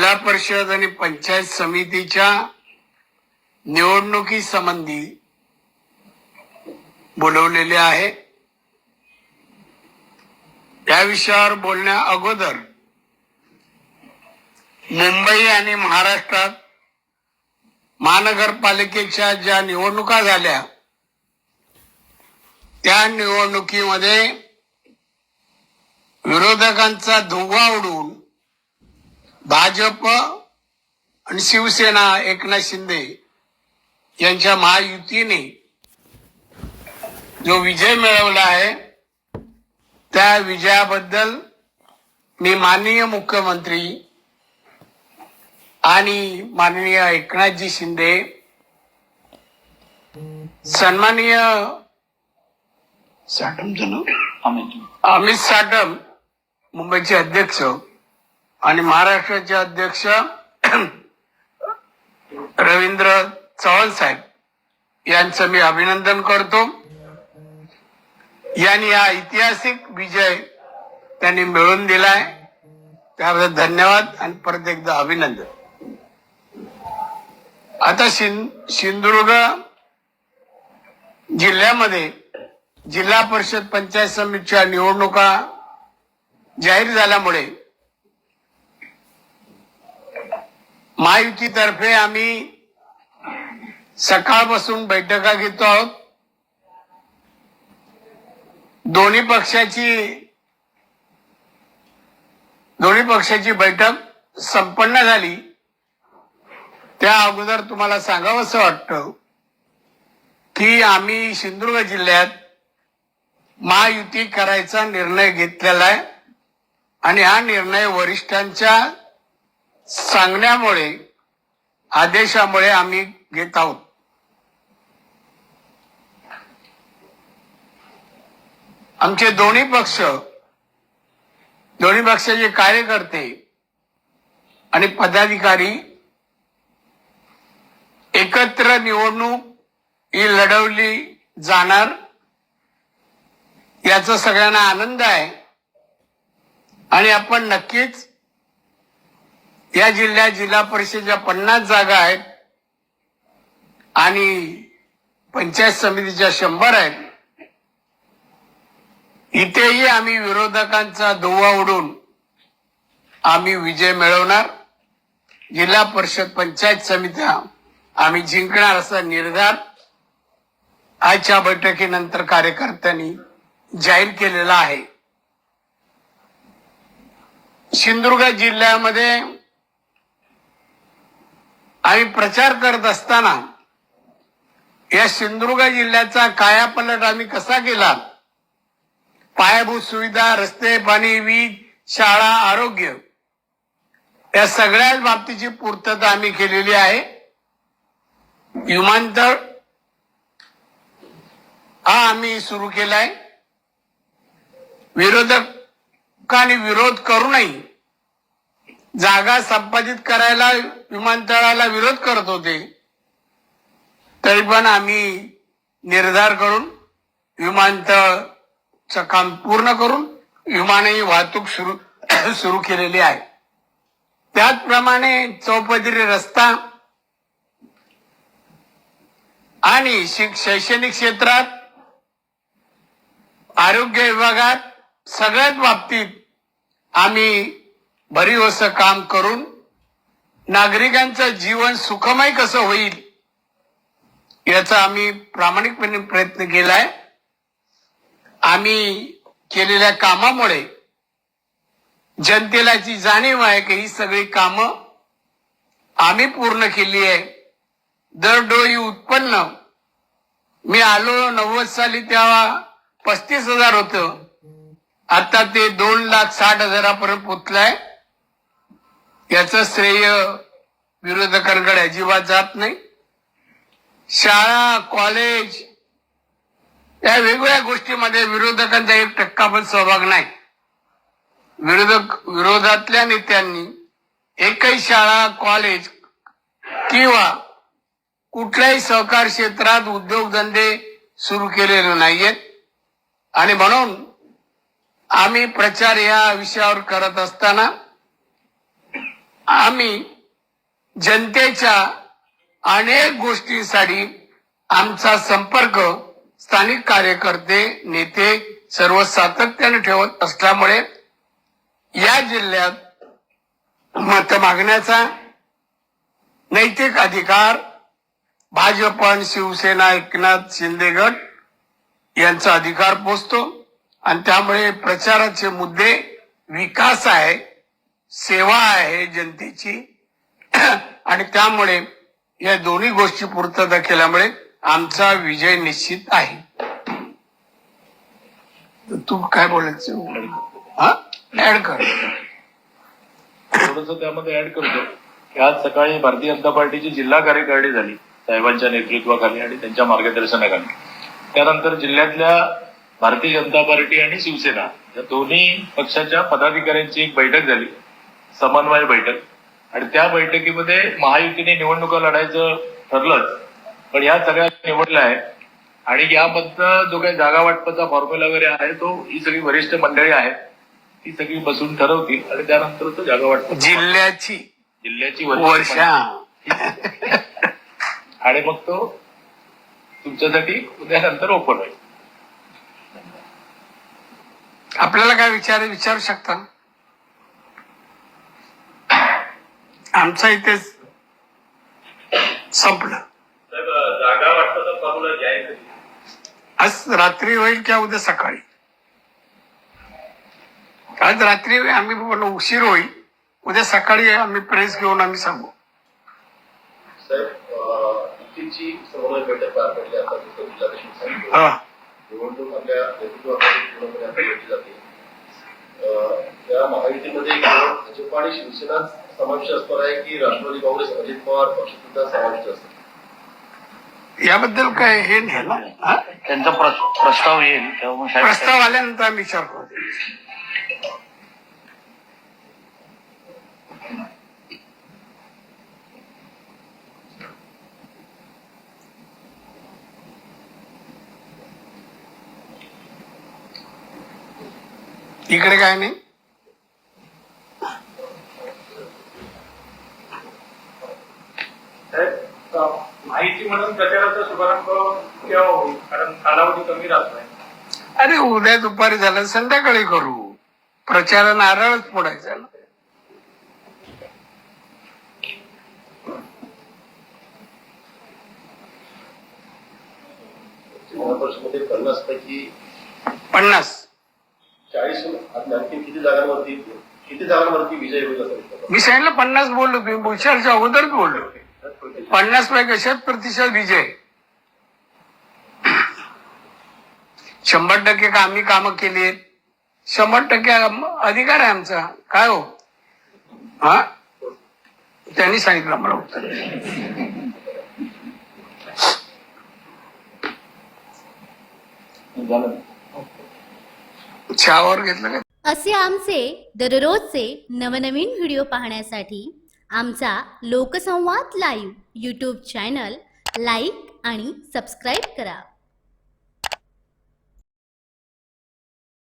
जिल्हा परिषद आणि पंचायत समितीच्या निवडणुकी संबंधी बोलवलेले आहे। या विषयावर बोलण्या अगोदर मुंबई आणि महाराष्ट्रात महानगरपालिकेच्या ज्या निवडणुका झाल्या त्या निवडणुकीमध्ये विरोधकांचा धुव्वा उडवून भाजप आणि शिवसेना एकनाथ शिंदे यांच्या महायुतीने जो विजय मिळवला आहे त्या विजयाबद्दल मी माननीय मुख्यमंत्री आणि माननीय एकनाथजी शिंदे, सन्माननीय अमित साटम मुंबईचे अध्यक्ष आणि महाराष्ट्राचे अध्यक्ष रवींद्र चव्हाण साहेब यांचं मी अभिनंदन करतो। यांनी हा ऐतिहासिक विजय त्यांनी मिळवून दिलाय, त्याबद्दल धन्यवाद आणि परत एकदा अभिनंदन। आता सिंधुदुर्ग जिल्ह्यामध्ये जिल्हा परिषद पंचायत समितीच्या निवडणुका जाहीर झाल्यामुळे महायुतीतर्फे आम्ही सकाळपासून बैठका घेतो आहोत। दोन्ही पक्षाची बैठक संपन्न झाली। त्या अगोदर तुम्हाला सांगावंसं वाटतं की आम्ही सिंधुदुर्ग जिल्ह्यात महायुती करायचा निर्णय घेतलेला आहे आणि हा निर्णय वरिष्ठांच्या सांगण्यामुळे आदेशामुळे आम्ही घेत आहोत। आमचे दोन्ही पक्षाचे कार्यकर्ते आणि पदाधिकारी एकत्र निवडणूक ही लढवली जाणार याचा सगळ्यांना आनंद आहे आणि आपण नक्कीच या जिल्ह्यात जिल्हा परिषदेच्या 50 जागा आहेत आणि पंचायत समितीच्या 100 आहेत। इथेही आम्ही विरोधकांचा धुव्वा उडून आम्ही विजय मिळवणार। जिल्हा परिषद पंचायत समित्या आम्ही जिंकणार असा निर्धार आजच्या बैठकीनंतर कार्यकर्त्यांनी जाहीर केलेला आहे। सिंधुदुर्ग जिल्ह्यामध्ये आम्ही प्रचार करत असताना या सिंधुदुर्ग जिल्ह्याचा कायापालट आम्ही कसा केला, पायाभूत सुविधा, रस्ते, पाणी, वीज, शाळा, आरोग्य या सगळ्याच बाबतीची पूर्तता आम्ही केलेली आहे। विमानतळ हा आम्ही सुरू केलाय। विरोधकांनी विरोध करूनही जागा संपादित करायला विमानतळाला विरोध करत होते, तरी पण आम्ही निर्धार करून विमानतळाचं काम पूर्ण करून विमानही वाहतूक सुरू केलेली आहे। त्याचप्रमाणे चौपदरी रस्ता आणि शैक्षणिक क्षेत्रात, आरोग्य विभागात सगळ्याच बाबतीत आम्ही भरीव असं काम करून नागरिकांचं जीवन सुखमय कसं होईल याचा आम्ही प्रामाणिकपणे प्रयत्न केलाय। आम्ही केलेल्या कामामुळे जनतेला जी जाणीव आहे की ही सगळी कामं आम्ही पूर्ण केली आहे। दरडोई उत्पन्न मी आलो 90 साली तेव्हा 35,000 होतं, आता ते 2,60,000 पोचलंय। याचं श्रेय विरोधकांकडे अजिबात जात नाही। शाळा, कॉलेज या वेगवेगळ्या गोष्टीमध्ये विरोधकांचा 1% पण सहभाग नाही। विरोधातल्या नेत्यांनी एकही शाळा, कॉलेज किंवा कुठल्याही सहकार क्षेत्रात उद्योगधंदे सुरू केलेले नाहीयेत आणि म्हणून आम्ही प्रचार या विषयावर करत असताना आम्ही जनतेच्या अनेक गोष्टींसाठी आमचा संपर्क स्थानिक कार्यकर्ते नेते सर्व सातत्याने ठेवत असल्यामुळे या जिल्ह्यात मत मागण्याचा नैतिक अधिकार भाजप आणि शिवसेना एकनाथ शिंदे गट यांचा अधिकार पोचतो आणि त्यामुळे प्रचाराचे मुद्दे विकास आहे, सेवा आहे जनतेची आणि त्यामुळे या दोन्ही गोष्टी पूर्तता केल्यामुळे आमचा विजय निश्चित आहे. तू काय बोलायचं ऍड कर. थोडंसं त्यामध्ये ऍड करतो की आज सकाळी भारतीय जनता पार्टीची जिल्हा कार्यकारिणी झाली साहेबांच्या नेतृत्वाखाली आणि त्यांच्या मार्गदर्शनाखाली. त्यानंतर जिल्ह्यातल्या भारतीय जनता पार्टी आणि शिवसेना या दोन्ही पक्षाच्या पदाधिकाऱ्यांची एक बैठक झाली, समन्वय बैठक. आणि त्या बैठकीमध्ये महायुतीने निवडणुका लढायचं ठरलंच, पण या सगळ्या निवडल्या आहे. आणि यामधनं जो काही जागा वाटपाचा फॉर्म्युला वगैरे आहे तो ही सगळी वरिष्ठ मंडळी आहेत ती सगळी बसून ठरवतील आणि त्यानंतर तो जागा वाटप जिल्ह्याची वर्षा आणि मग तो तुमच्यासाठी उद्यानंतर ओपन होईल. आपल्याला काय विचारू शकता? आमचा इथे संपलं. जागा वाटपाचा फॉर्म्युला जाहीर आज रात्री होईल किंवा उद्या सकाळी. आज रात्री आम्ही उशीर होईल, उद्या सकाळी आम्ही प्रेस घेऊन आम्ही सांगू. युतीची समन्वय बैठक पार पडली आता निवडणूक आपल्या नेतृत्वाखाली पूर्णपणे आता घेतली जाते. या महायुतीमध्ये भाजप आणि शिवसेना समाविष्ट असणार आहे की राष्ट्रवादी काँग्रेस अजित पवार पक्ष सुद्धा समाविष्ट असतात? याबद्दल काय हे नाही ना, त्यांचा प्रस्ताव येईल प्रस्ताव आल्यानंतर आम्ही विचार करू. इकडे काय नाही. माहिती म्हणून प्रचाराचा शुभारंभ केव्हा होईल? कारण कालावधी कमी राहतोय. अरे उद्या दुपारी झालं, संध्याकाळी करू. प्रचार नारळच फोडायचा ना. जिल्हा परिषदेमध्ये 50 पैकी 50 40 आणखी किती जागांवरती विजय होईल असं वाटतं? मी सांगितलं 50 बोललो. तुम्ही बोलशालच्या अगोदर बोललो 50 पैकी 100% विजय. 100% आम्ही कामं केली आहेत, 100% अधिकार आहे आमचा. काय हो हा त्यांनी सांगितलं मला उत्तर. चहावर घेतलं का? असे आमचे दररोजचे नवनवीन व्हिडिओ पाहण्यासाठी आमचा लोकसंवाद लाईव्ह यूट्यूब चॅनल लाईक आणि सबस्क्राईब करा.